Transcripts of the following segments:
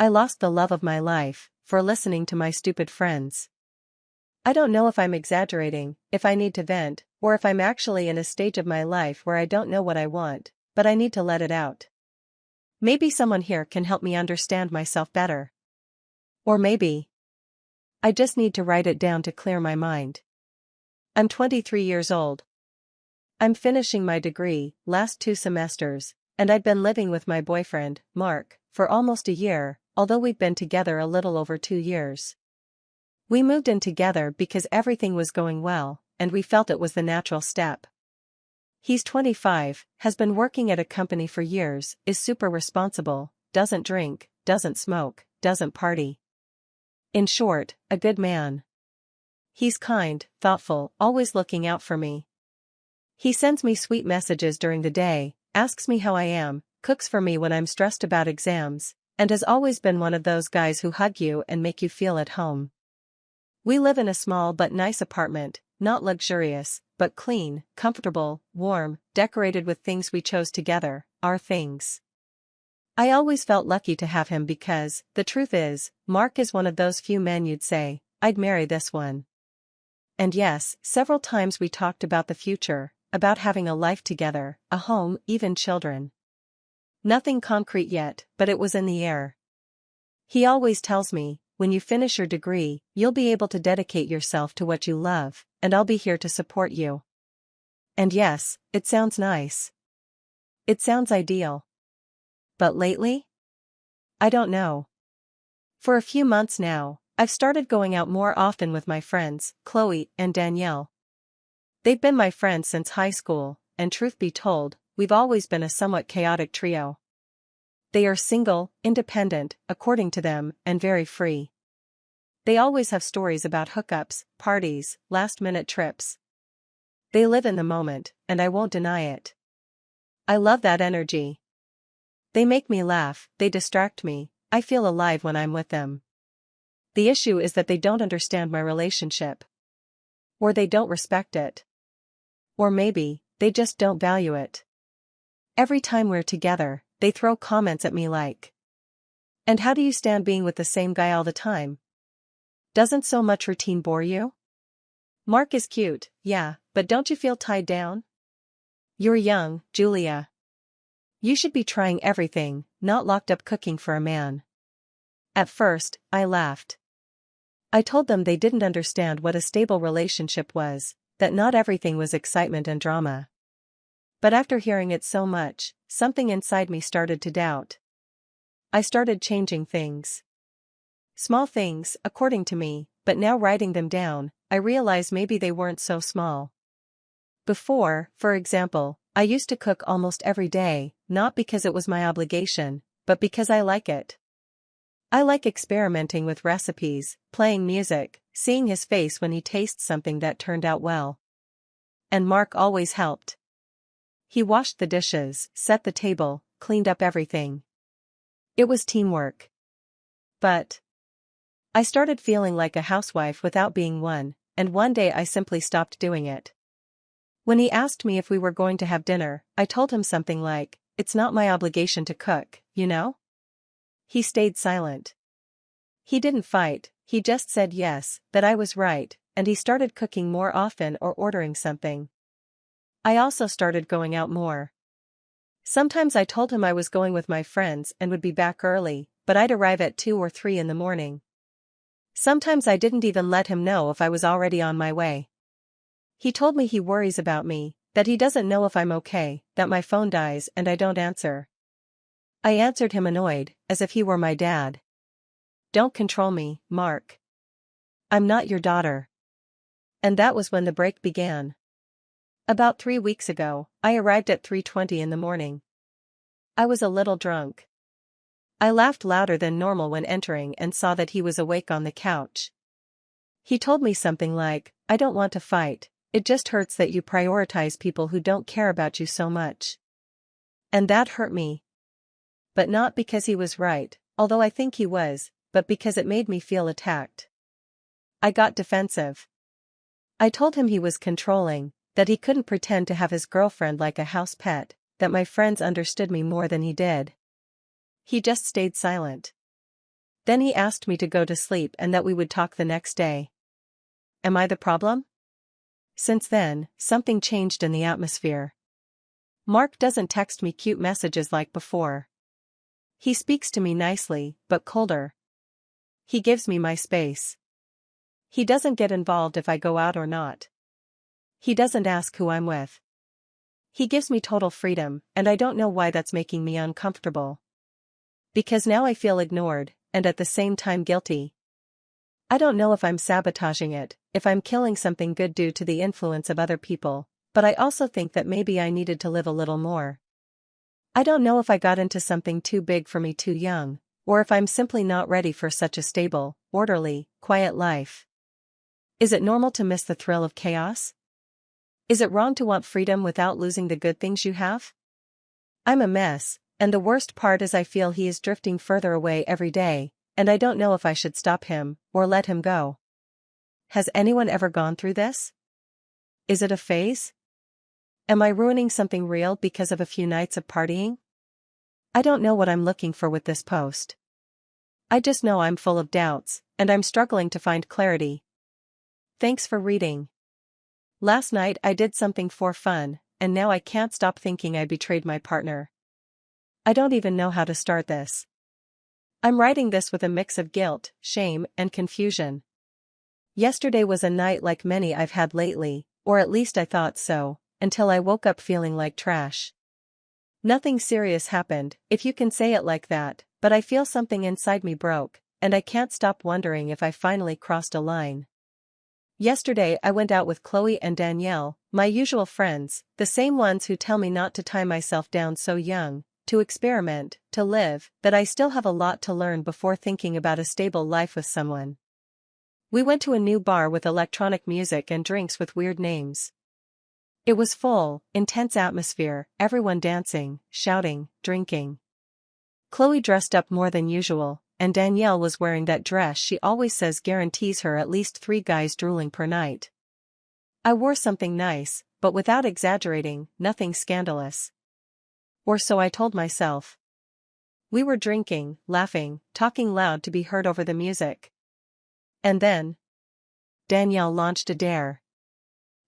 I lost the love of my life for listening to my stupid friends. I don't know if I'm exaggerating, if I need to vent, or if I'm actually in a stage of my life where I don't know what I want, but I need to let it out. Maybe someone here can help me understand myself better. Or maybe I just need to write it down to clear my mind. I'm 23 years old. I'm finishing my degree, last 2 semesters, and I'd been living with my boyfriend, Mark, for almost a year, although we've been together a little over 2 years. We moved in together because everything was going well, and we felt it was the natural step. He's 25, has been working at a company for years, is super responsible, doesn't drink, doesn't smoke, doesn't party. In short, a good man. He's kind, thoughtful, always looking out for me. He sends me sweet messages during the day, asks me how I am, cooks for me when I'm stressed about exams, and has always been one of those guys who hug you and make you feel at home. We live in a small but nice apartment, not luxurious, but clean, comfortable, warm, decorated with things we chose together, our things. I always felt lucky to have him because, the truth is, Mark is one of those few men you'd say, I'd marry this one. And yes, several times we talked about the future, about having a life together, a home, even children. Nothing concrete yet, but it was in the air. He always tells me, when you finish your degree, you'll be able to dedicate yourself to what you love, and I'll be here to support you. And yes, it sounds nice. It sounds ideal. But lately? I don't know. For a few months now, I've started going out more often with my friends, Chloe and Danielle. They've been my friends since high school, and truth be told, we've always been a somewhat chaotic trio. They are single, independent, according to them, and very free. They always have stories about hookups, parties, last-minute trips. They live in the moment, and I won't deny it. I love that energy. They make me laugh, they distract me, I feel alive when I'm with them. The issue is that they don't understand my relationship. Or they don't respect it. Or maybe, they just don't value it. Every time we're together, they throw comments at me like, "And how do you stand being with the same guy all the time? Doesn't so much routine bore you? Mark is cute, yeah, but don't you feel tied down? You're young, Julia. You should be trying everything, not locked up cooking for a man." At first, I laughed. I told them they didn't understand what a stable relationship was, that not everything was excitement and drama. But after hearing it so much, something inside me started to doubt. I started changing things. Small things, according to me, but now writing them down, I realize maybe they weren't so small. Before, for example, I used to cook almost every day, not because it was my obligation, but because I like it. I like experimenting with recipes, playing music, seeing his face when he tastes something that turned out well. And Mark always helped. He washed the dishes, set the table, cleaned up everything. It was teamwork. But I started feeling like a housewife without being one, and one day I simply stopped doing it. When he asked me if we were going to have dinner, I told him something like, "It's not my obligation to cook, you know?" He stayed silent. He didn't fight, he just said yes, that I was right, and he started cooking more often or ordering something. I also started going out more. Sometimes I told him I was going with my friends and would be back early, but I'd arrive at 2 or 3 in the morning. Sometimes I didn't even let him know if I was already on my way. He told me he worries about me, that he doesn't know if I'm okay, that my phone dies and I don't answer. I answered him annoyed, as if he were my dad. "Don't control me, Mark. I'm not your daughter." And that was when the break began. About 3 weeks ago, I arrived at 3:20 in the morning. I was a little drunk. I laughed louder than normal when entering and saw that he was awake on the couch. He told me something like, "I don't want to fight, it just hurts that you prioritize people who don't care about you so much." And that hurt me. But not because he was right, although I think he was, but because it made me feel attacked. I got defensive. I told him he was controlling, that he couldn't pretend to have his girlfriend like a house pet, that my friends understood me more than he did. He just stayed silent. Then he asked me to go to sleep and that we would talk the next day. Am I the problem? Since then, something changed in the atmosphere. Mark doesn't text me cute messages like before. He speaks to me nicely, but colder. He gives me my space. He doesn't get involved if I go out or not. He doesn't ask who I'm with. He gives me total freedom, and I don't know why that's making me uncomfortable. Because now I feel ignored, and at the same time guilty. I don't know if I'm sabotaging it, if I'm killing something good due to the influence of other people, but I also think that maybe I needed to live a little more. I don't know if I got into something too big for me too young, or if I'm simply not ready for such a stable, orderly, quiet life. Is it normal to miss the thrill of chaos? Is it wrong to want freedom without losing the good things you have? I'm a mess, and the worst part is I feel he is drifting further away every day, and I don't know if I should stop him, or let him go. Has anyone ever gone through this? Is it a phase? Am I ruining something real because of a few nights of partying? I don't know what I'm looking for with this post. I just know I'm full of doubts, and I'm struggling to find clarity. Thanks for reading. Last night I did something for fun, and now I can't stop thinking I betrayed my partner. I don't even know how to start this. I'm writing this with a mix of guilt, shame, and confusion. Yesterday was a night like many I've had lately, or at least I thought so, until I woke up feeling like trash. Nothing serious happened, if you can say it like that, but I feel something inside me broke, and I can't stop wondering if I finally crossed a line. Yesterday I went out with Chloe and Danielle, my usual friends, the same ones who tell me not to tie myself down so young, to experiment, to live, that I still have a lot to learn before thinking about a stable life with someone. We went to a new bar with electronic music and drinks with weird names. It was full, intense atmosphere, everyone dancing, shouting, drinking. Chloe dressed up more than usual, and Danielle was wearing that dress she always says guarantees her at least 3 guys drooling per night. I wore something nice, but without exaggerating, nothing scandalous. Or so I told myself. We were drinking, laughing, talking loud to be heard over the music. And then Danielle launched a dare.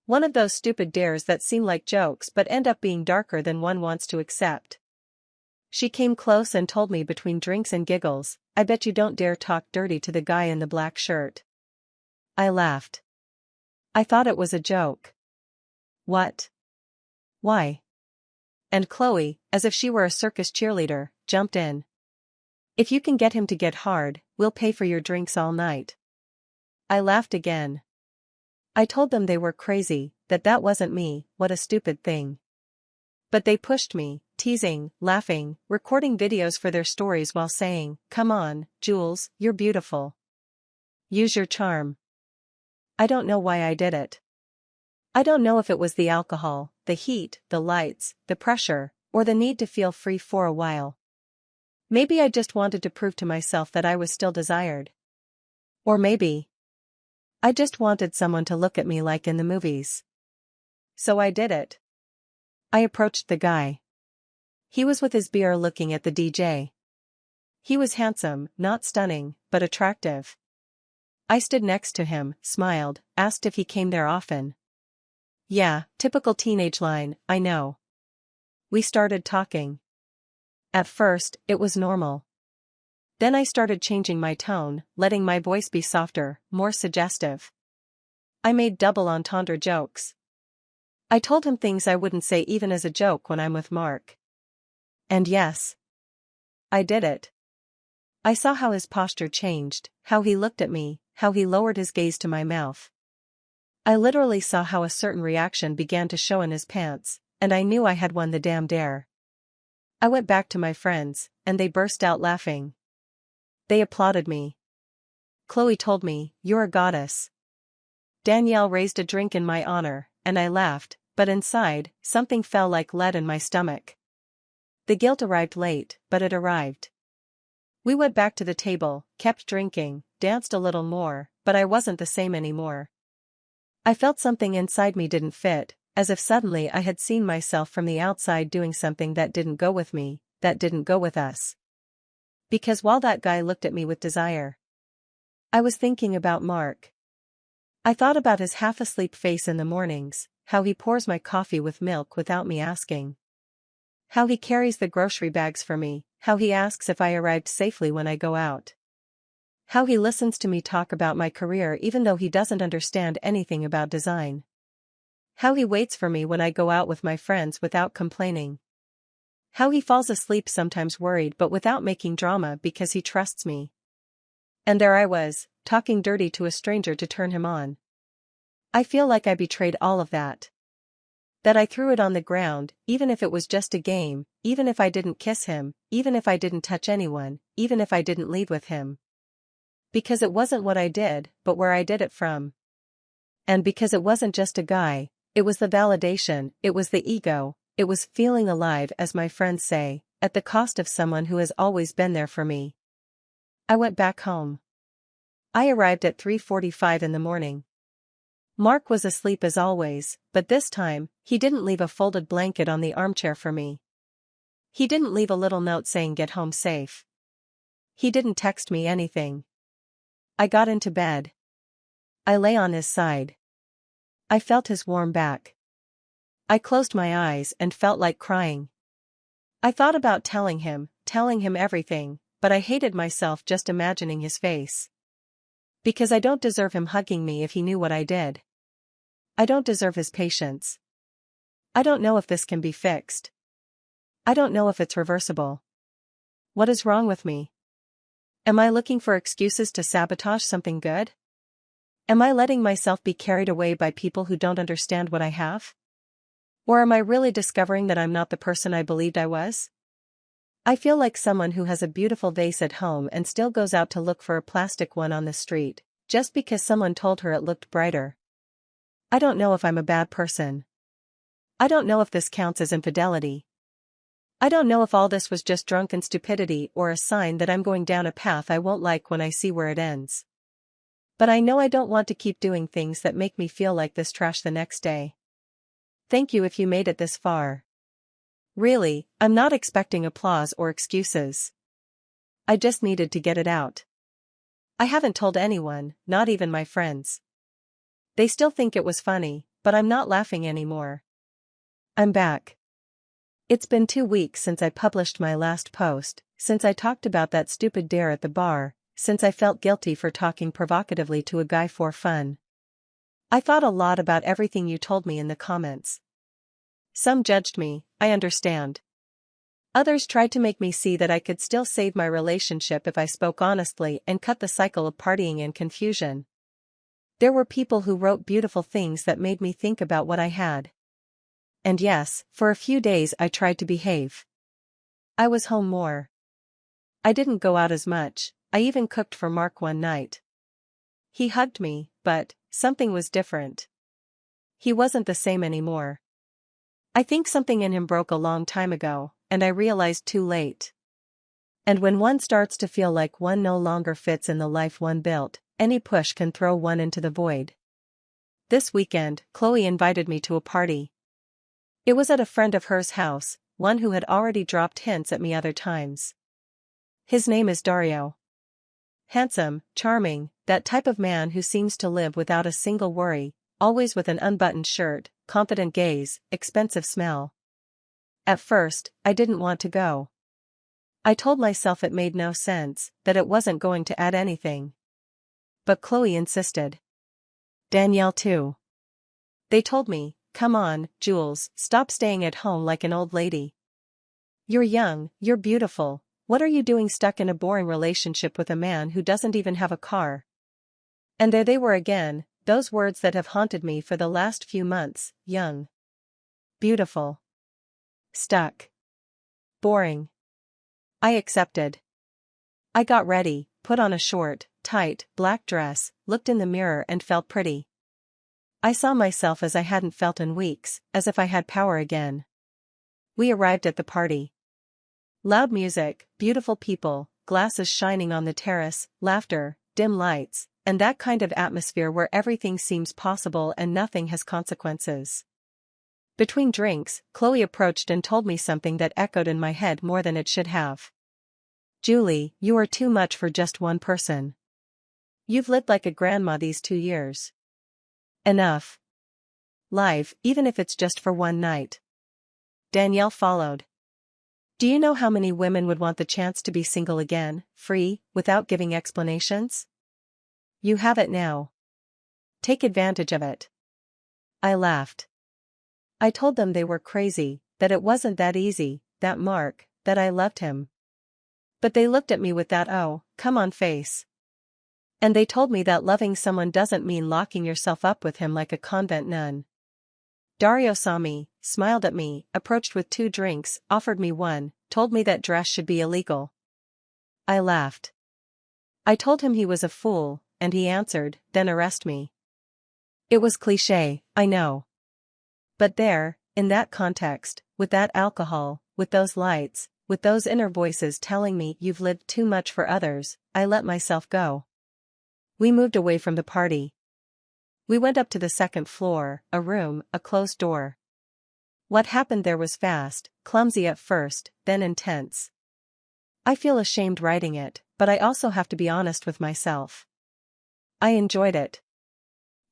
One of those stupid dares that seem like jokes but end up being darker than one wants to accept. She came close and told me between drinks and giggles, "I bet you don't dare talk dirty to the guy in the black shirt." I laughed. I thought it was a joke. What? Why? And Chloe, as if she were a circus cheerleader, jumped in. "If you can get him to get hard, we'll pay for your drinks all night." I laughed again. I told them they were crazy, that wasn't me, what a stupid thing. But they pushed me, teasing, laughing, recording videos for their stories while saying, "Come on, Jules, you're beautiful. Use your charm." I don't know why I did it. I don't know if it was the alcohol, the heat, the lights, the pressure, or the need to feel free for a while. Maybe I just wanted to prove to myself that I was still desired. Or maybe I just wanted someone to look at me like in the movies. So I did it. I approached the guy. He was with his beer looking at the DJ. He was handsome, not stunning, but attractive. I stood next to him, smiled, asked if he came there often. Yeah, typical teenage line, I know. We started talking. At first, it was normal. Then I started changing my tone, letting my voice be softer, more suggestive. I made double entendre jokes. I told him things I wouldn't say even as a joke when I'm with Mark. And yes, I did it. I saw how his posture changed, how he looked at me, how he lowered his gaze to my mouth. I literally saw how a certain reaction began to show in his pants, and I knew I had won the damn dare. I went back to my friends, and they burst out laughing. They applauded me. Chloe told me, "You're a goddess." Danielle raised a drink in my honor, and I laughed, but inside, something fell like lead in my stomach. The guilt arrived late, but it arrived. We went back to the table, kept drinking, danced a little more, but I wasn't the same anymore. I felt something inside me didn't fit, as if suddenly I had seen myself from the outside doing something that didn't go with me, that didn't go with us. Because while that guy looked at me with desire, I was thinking about Mark. I thought about his half-asleep face in the mornings, how he pours my coffee with milk without me asking. How he carries the grocery bags for me, how he asks if I arrived safely when I go out. How he listens to me talk about my career even though he doesn't understand anything about design. How he waits for me when I go out with my friends without complaining. How he falls asleep sometimes worried but without making drama because he trusts me. And there I was, talking dirty to a stranger to turn him on. I feel like I betrayed all of that. That I threw it on the ground, even if it was just a game, even if I didn't kiss him, even if I didn't touch anyone, even if I didn't lead with him. Because it wasn't what I did, but where I did it from. And because it wasn't just a guy, it was the validation, it was the ego, it was feeling alive, as my friends say, at the cost of someone who has always been there for me. I went back home. I arrived at 3:45 in the morning. Mark was asleep as always, but this time, he didn't leave a folded blanket on the armchair for me. He didn't leave a little note saying get home safe. He didn't text me anything. I got into bed. I lay on his side. I felt his warm back. I closed my eyes and felt like crying. I thought about telling him everything, but I hated myself just imagining his face. Because I don't deserve him hugging me if he knew what I did. I don't deserve his patience. I don't know if this can be fixed. I don't know if it's reversible. What is wrong with me? Am I looking for excuses to sabotage something good? Am I letting myself be carried away by people who don't understand what I have? Or am I really discovering that I'm not the person I believed I was? I feel like someone who has a beautiful vase at home and still goes out to look for a plastic one on the street, just because someone told her it looked brighter. I don't know if I'm a bad person. I don't know if this counts as infidelity. I don't know if all this was just drunken stupidity or a sign that I'm going down a path I won't like when I see where it ends. But I know I don't want to keep doing things that make me feel like this trash the next day. Thank you if you made it this far. Really, I'm not expecting applause or excuses. I just needed to get it out. I haven't told anyone, not even my friends. They still think it was funny, but I'm not laughing anymore. I'm back. It's been 2 weeks since I published my last post, since I talked about that stupid dare at the bar, since I felt guilty for talking provocatively to a guy for fun. I thought a lot about everything you told me in the comments. Some judged me, I understand. Others tried to make me see that I could still save my relationship if I spoke honestly and cut the cycle of partying and confusion. There were people who wrote beautiful things that made me think about what I had. And yes, for a few days I tried to behave. I was home more. I didn't go out as much, I even cooked for Mark one night. He hugged me, but something was different. He wasn't the same anymore. I think something in him broke a long time ago, and I realized too late. And when one starts to feel like one no longer fits in the life one built, any push can throw one into the void. This weekend, Chloe invited me to a party. It was at a friend of hers' house, one who had already dropped hints at me other times. His name is Dario. Handsome, charming, that type of man who seems to live without a single worry, always with an unbuttoned shirt, confident gaze, expensive smell. At first, I didn't want to go. I told myself it made no sense, that it wasn't going to add anything. But Chloe insisted. Danielle too. They told me, come on, Jules, stop staying at home like an old lady. You're young, you're beautiful, what are you doing stuck in a boring relationship with a man who doesn't even have a car? And there they were again, those words that have haunted me for the last few months, young. Beautiful. Stuck. Boring. I accepted. I got ready, put on a short, tight, black dress, looked in the mirror and felt pretty. I saw myself as I hadn't felt in weeks, as if I had power again. We arrived at the party. Loud music, beautiful people, glasses shining on the terrace, laughter, dim lights, and that kind of atmosphere where everything seems possible and nothing has consequences. Between drinks, Chloe approached and told me something that echoed in my head more than it should have. Julie, you are too much for just one person. You've lived like a grandma these 2 years. Enough. Live, even if it's just for one night. Danielle followed. Do you know how many women would want the chance to be single again, free, without giving explanations? You have it now. Take advantage of it. I laughed. I told them they were crazy, that it wasn't that easy, that Mark, that I loved him. But they looked at me with that oh, come on face. And they told me that loving someone doesn't mean locking yourself up with him like a convent nun. Dario saw me, smiled at me, approached with 2 drinks, offered me one, told me that dress should be illegal. I laughed. I told him he was a fool, and he answered, then arrest me. It was cliché, I know. But there, in that context, with that alcohol, with those lights, with those inner voices telling me you've lived too much for others, I let myself go. We moved away from the party. We went up to the 2nd floor, a room, a closed door. What happened there was fast, clumsy at first, then intense. I feel ashamed writing it, but I also have to be honest with myself. I enjoyed it.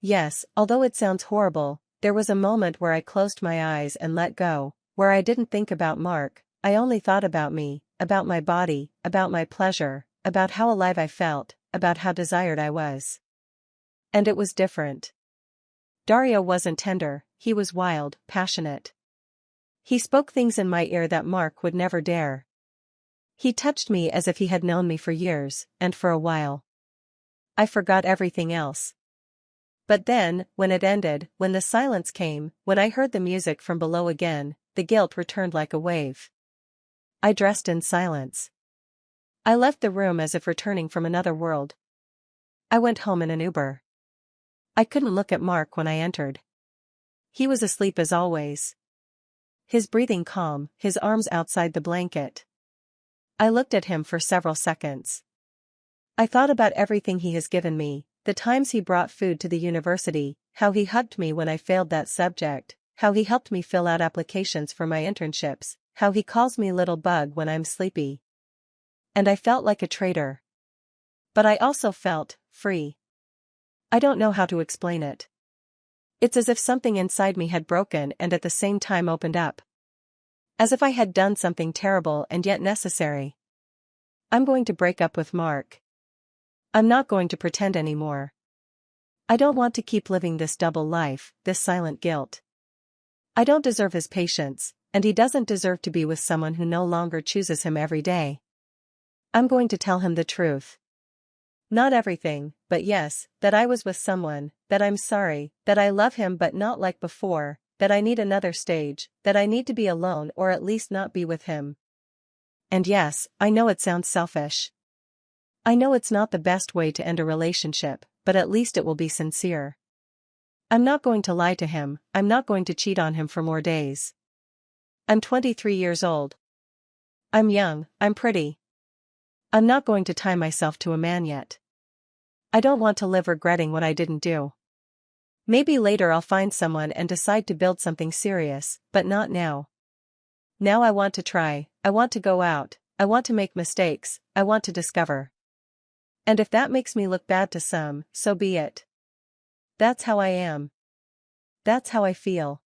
Yes, although it sounds horrible, there was a moment where I closed my eyes and let go, where I didn't think about Mark, I only thought about me, about my body, about my pleasure, about how alive I felt, about how desired I was. And it was different. Dario wasn't tender, he was wild, passionate. He spoke things in my ear that Mark would never dare. He touched me as if he had known me for years, and for a while. I forgot everything else. But then, when it ended, when the silence came, when I heard the music from below again, the guilt returned like a wave. I dressed in silence. I left the room as if returning from another world. I went home in an Uber. I couldn't look at Mark when I entered. He was asleep as always. His breathing calm, his arms outside the blanket. I looked at him for several seconds. I thought about everything he has given me, the times he brought food to the university, how he hugged me when I failed that subject, how he helped me fill out applications for my internships, how he calls me little bug when I'm sleepy. And I felt like a traitor. But I also felt free. I don't know how to explain it. It's as if something inside me had broken and at the same time opened up. As if I had done something terrible and yet necessary. I'm going to break up with Mark. I'm not going to pretend anymore. I don't want to keep living this double life, this silent guilt. I don't deserve his patience, and he doesn't deserve to be with someone who no longer chooses him every day. I'm going to tell him the truth. Not everything, but yes, that I was with someone, that I'm sorry, that I love him but not like before, that I need another stage, that I need to be alone or at least not be with him. And yes, I know it sounds selfish. I know it's not the best way to end a relationship, but at least it will be sincere. I'm not going to lie to him, I'm not going to cheat on him for more days. I'm 23 years old. I'm young, I'm pretty. I'm not going to tie myself to a man yet. I don't want to live regretting what I didn't do. Maybe later I'll find someone and decide to build something serious, but not now. Now I want to try, I want to go out, I want to make mistakes, I want to discover. And if that makes me look bad to some, so be it. That's how I am. That's how I feel.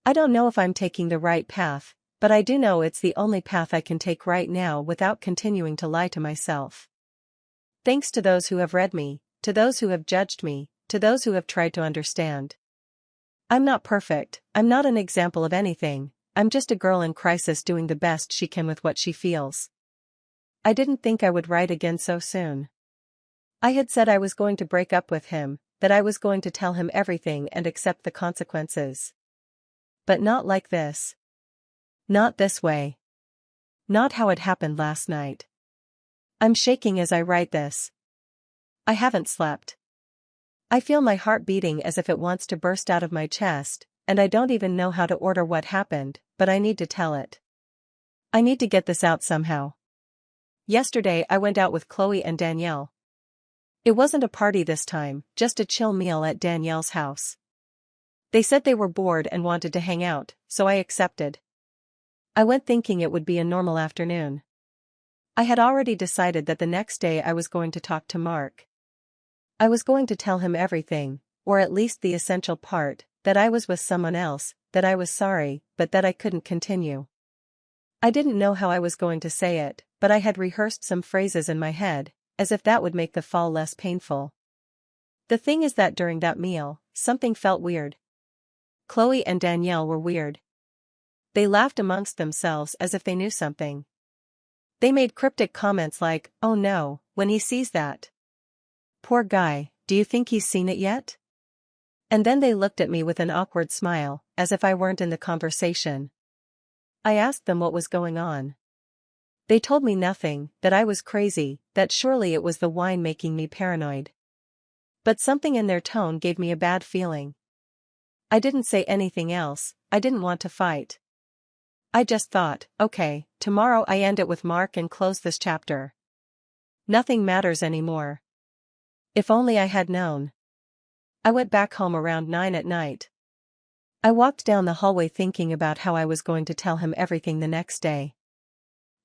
I don't know if I'm taking the right path, but I do know it's the only path I can take right now without continuing to lie to myself. Thanks to those who have read me, to those who have judged me, to those who have tried to understand. I'm not perfect, I'm not an example of anything, I'm just a girl in crisis doing the best she can with what she feels. I didn't think I would write again so soon. I had said I was going to break up with him, that I was going to tell him everything and accept the consequences. But not like this. Not this way. Not how it happened last night. I'm shaking as I write this. I haven't slept. I feel my heart beating as if it wants to burst out of my chest, and I don't even know how to order what happened, but I need to tell it. I need to get this out somehow. Yesterday I went out with Chloe and Danielle. It wasn't a party this time, just a chill meal at Danielle's house. They said they were bored and wanted to hang out, so I accepted. I went thinking it would be a normal afternoon. I had already decided that the next day I was going to talk to Mark. I was going to tell him everything, or at least the essential part, that I was with someone else, that I was sorry, but that I couldn't continue. I didn't know how I was going to say it, but I had rehearsed some phrases in my head, as if that would make the fall less painful. The thing is that during that meal, something felt weird. Chloe and Danielle were weird. They laughed amongst themselves as if they knew something. They made cryptic comments like, "Oh no, when he sees that. Poor guy, do you think he's seen it yet?" And then they looked at me with an awkward smile, as if I weren't in the conversation. I asked them what was going on. They told me nothing, that I was crazy, that surely it was the wine making me paranoid. But something in their tone gave me a bad feeling. I didn't say anything else, I didn't want to fight. I just thought, okay, tomorrow I end it with Mark and close this chapter. Nothing matters anymore. If only I had known. I went back home around 9 at night. I walked down the hallway thinking about how I was going to tell him everything the next day.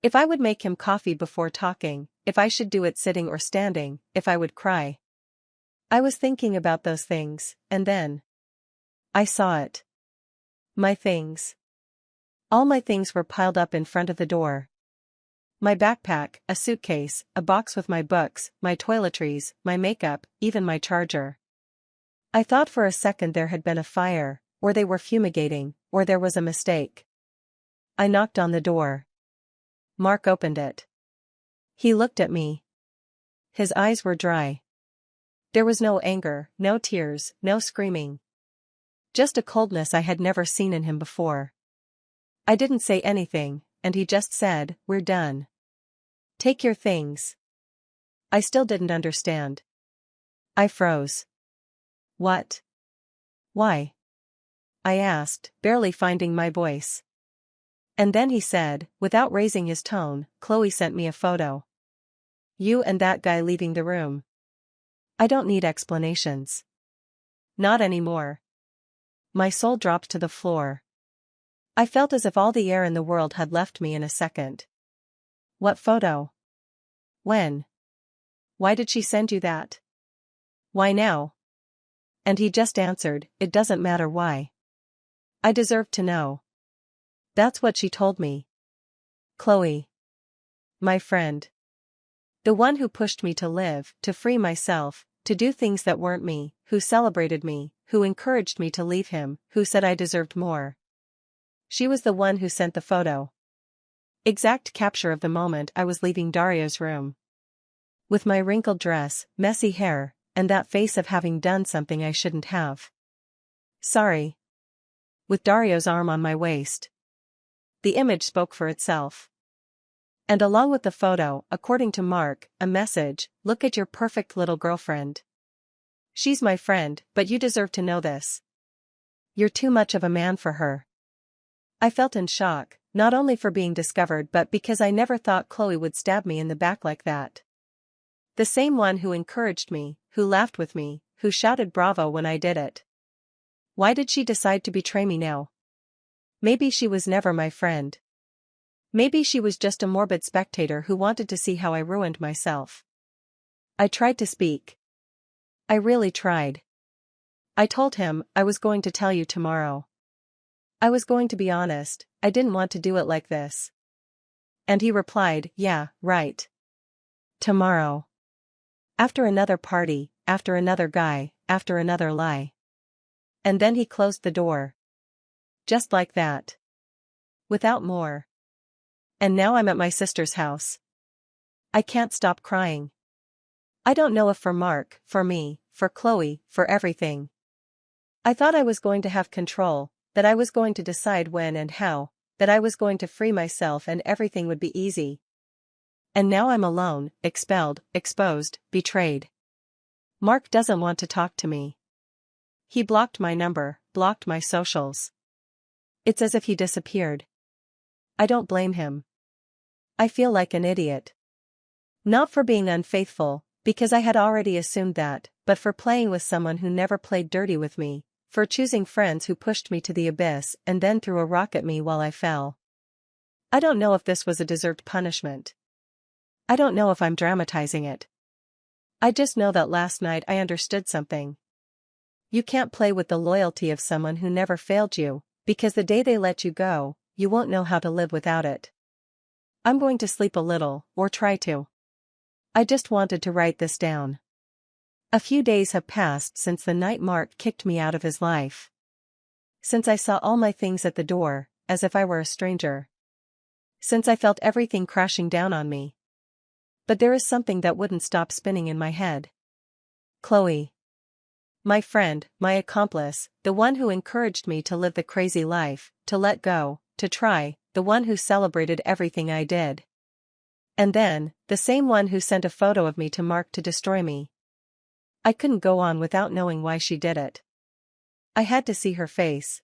If I would make him coffee before talking, if I should do it sitting or standing, if I would cry. I was thinking about those things, and then I saw it. My things. All my things were piled up in front of the door. My backpack, a suitcase, a box with my books, my toiletries, my makeup, even my charger. I thought for a second there had been a fire, or they were fumigating, or there was a mistake. I knocked on the door. Mark opened it. He looked at me. His eyes were dry. There was no anger, no tears, no screaming. Just a coldness I had never seen in him before. I didn't say anything, and he just said, "We're done. Take your things." I still didn't understand. I froze. What? Why? I asked, barely finding my voice. And then he said, without raising his tone, "Chloe sent me a photo. You and that guy leaving the room. I don't need explanations. Not anymore." My soul dropped to the floor. I felt as if all the air in the world had left me in a second. What photo? When? Why did she send you that? Why now? And he just answered, "It doesn't matter why. I deserve to know." That's what she told me. Chloe. My friend. The one who pushed me to live, to free myself, to do things that weren't me, who celebrated me, who encouraged me to leave him, who said I deserved more. She was the one who sent the photo. Exact capture of the moment I was leaving Dario's room. With my wrinkled dress, messy hair, and that face of having done something I shouldn't have. Sorry. With Dario's arm on my waist. The image spoke for itself. And along with the photo, according to Mark, a message, "Look at your perfect little girlfriend. She's my friend, but you deserve to know this. You're too much of a man for her." I felt in shock, not only for being discovered but because I never thought Chloe would stab me in the back like that. The same one who encouraged me, who laughed with me, who shouted bravo when I did it. Why did she decide to betray me now? Maybe she was never my friend. Maybe she was just a morbid spectator who wanted to see how I ruined myself. I tried to speak. I really tried. I told him, "I was going to tell you tomorrow. I was going to be honest, I didn't want to do it like this." And he replied, "Yeah, right. Tomorrow. After another party, after another guy, after another lie." And then he closed the door. Just like that. Without more. And now I'm at my sister's house. I can't stop crying. I don't know if for Mark, for me, for Chloe, for everything. I thought I was going to have control, that I was going to decide when and how, that I was going to free myself and everything would be easy. And now I'm alone, expelled, exposed, betrayed. Mark doesn't want to talk to me. He blocked my number, blocked my socials. It's as if he disappeared. I don't blame him. I feel like an idiot. Not for being unfaithful, because I had already assumed that, but for playing with someone who never played dirty with me, for choosing friends who pushed me to the abyss and then threw a rock at me while I fell. I don't know if this was a deserved punishment. I don't know if I'm dramatizing it. I just know that last night I understood something. You can't play with the loyalty of someone who never failed you, because the day they let you go, you won't know how to live without it. I'm going to sleep a little, or try to. I just wanted to write this down. A few days have passed since the night Mark kicked me out of his life. Since I saw all my things at the door, as if I were a stranger. Since I felt everything crashing down on me. But there is something that wouldn't stop spinning in my head. Chloe. My friend, my accomplice, the one who encouraged me to live the crazy life, to let go, to try, the one who celebrated everything I did. And then, the same one who sent a photo of me to Mark to destroy me. I couldn't go on without knowing why she did it. I had to see her face.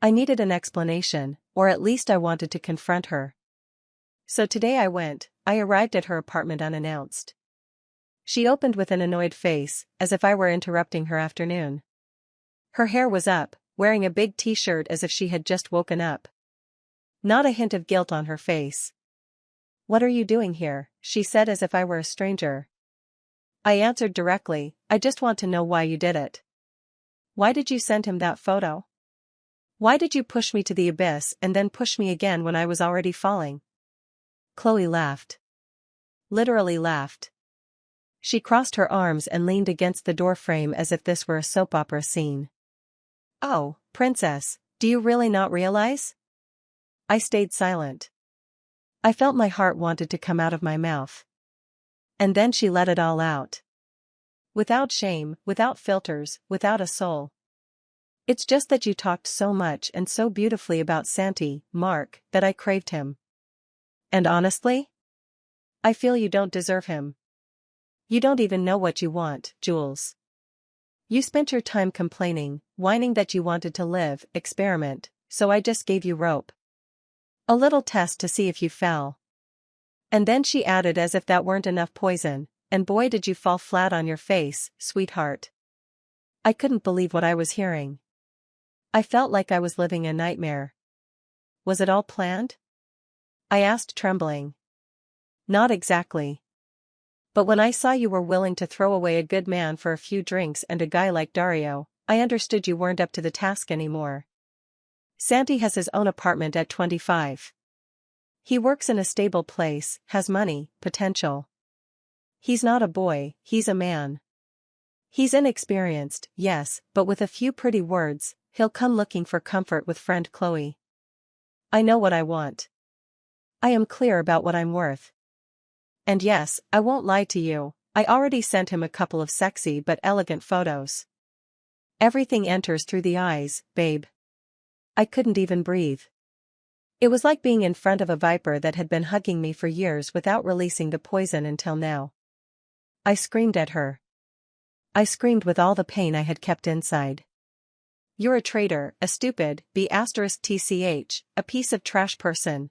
I needed an explanation, or at least I wanted to confront her. So today I arrived at her apartment unannounced. She opened with an annoyed face, as if I were interrupting her afternoon. Her hair was up, wearing a big t-shirt as if she had just woken up. Not a hint of guilt on her face. "What are you doing here?" she said as if I were a stranger. I answered directly, "I just want to know why you did it. Why did you send him that photo? Why did you push me to the abyss and then push me again when I was already falling?" Chloe laughed. Literally laughed. She crossed her arms and leaned against the doorframe as if this were a soap opera scene. "Oh, princess, do you really not realize?" I stayed silent. I felt my heart wanted to come out of my mouth. And then she let it all out. Without shame, without filters, without a soul. "It's just that you talked so much and so beautifully about Santi, Mark, that I craved him. And honestly? I feel you don't deserve him. You don't even know what you want, Jules. You spent your time complaining, whining that you wanted to live, experiment, so I just gave you rope. A little test to see if you fell." And then she added as if that weren't enough poison, "And boy did you fall flat on your face, sweetheart." I couldn't believe what I was hearing. I felt like I was living a nightmare. Was it all planned? I asked, trembling. Not exactly. But when I saw you were willing to throw away a good man for a few drinks and a guy like Dario, I understood you weren't up to the task anymore. Santi has his own apartment at 25. He works in a stable place, has money, potential. He's not a boy, he's a man. He's inexperienced, yes, but with a few pretty words, he'll come looking for comfort with friend Chloe. I know what I want. I am clear about what I'm worth. And yes, I won't lie to you, I already sent him a couple of sexy but elegant photos. Everything enters through the eyes, babe. I couldn't even breathe. It was like being in front of a viper that had been hugging me for years without releasing the poison until now. I screamed at her. I screamed with all the pain I had kept inside. "You're a traitor, a stupid, B*TCH, a piece of trash person."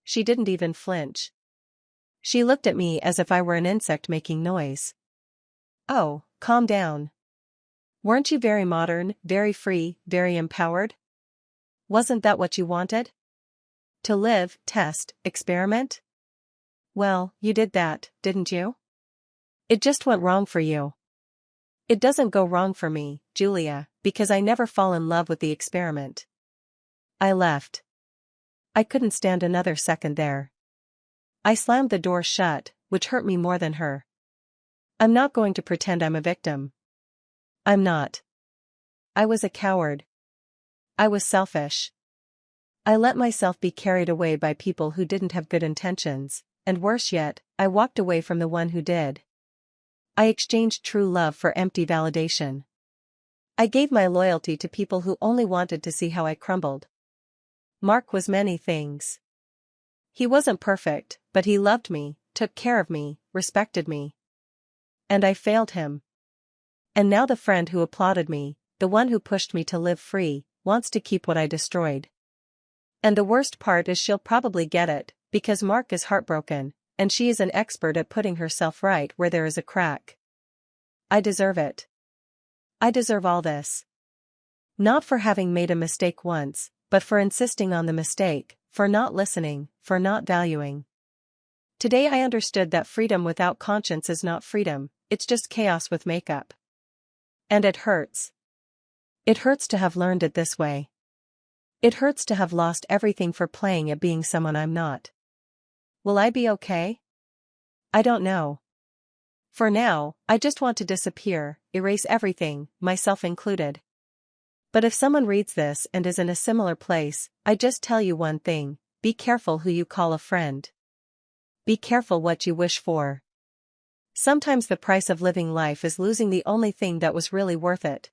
She didn't even flinch. She looked at me as if I were an insect making noise. "Oh, calm down. Weren't you very modern, very free, very empowered? Wasn't that what you wanted? To live, test, experiment? Well, you did that, didn't you? It just went wrong for you. It doesn't go wrong for me, Julia, because I never fall in love with the experiment." I left. I couldn't stand another second there. I slammed the door shut, which hurt me more than her. I'm not going to pretend I'm a victim. I'm not. I was a coward. I was selfish. I let myself be carried away by people who didn't have good intentions, and worse yet, I walked away from the one who did. I exchanged true love for empty validation. I gave my loyalty to people who only wanted to see how I crumbled. Mark was many things. He wasn't perfect, but he loved me, took care of me, respected me. And I failed him. And now the friend who applauded me, the one who pushed me to live free, wants to keep what I destroyed. And the worst part is she'll probably get it, because Mark is heartbroken, and she is an expert at putting herself right where there is a crack. I deserve it. I deserve all this. Not for having made a mistake once, but for insisting on the mistake, for not listening, for not valuing. Today I understood that freedom without conscience is not freedom, it's just chaos with makeup. And it hurts. It hurts to have learned it this way. It hurts to have lost everything for playing at being someone I'm not. Will I be okay? I don't know. For now, I just want to disappear, erase everything, myself included. But if someone reads this and is in a similar place, I just tell you one thing: be careful who you call a friend. Be careful what you wish for. Sometimes the price of living life is losing the only thing that was really worth it.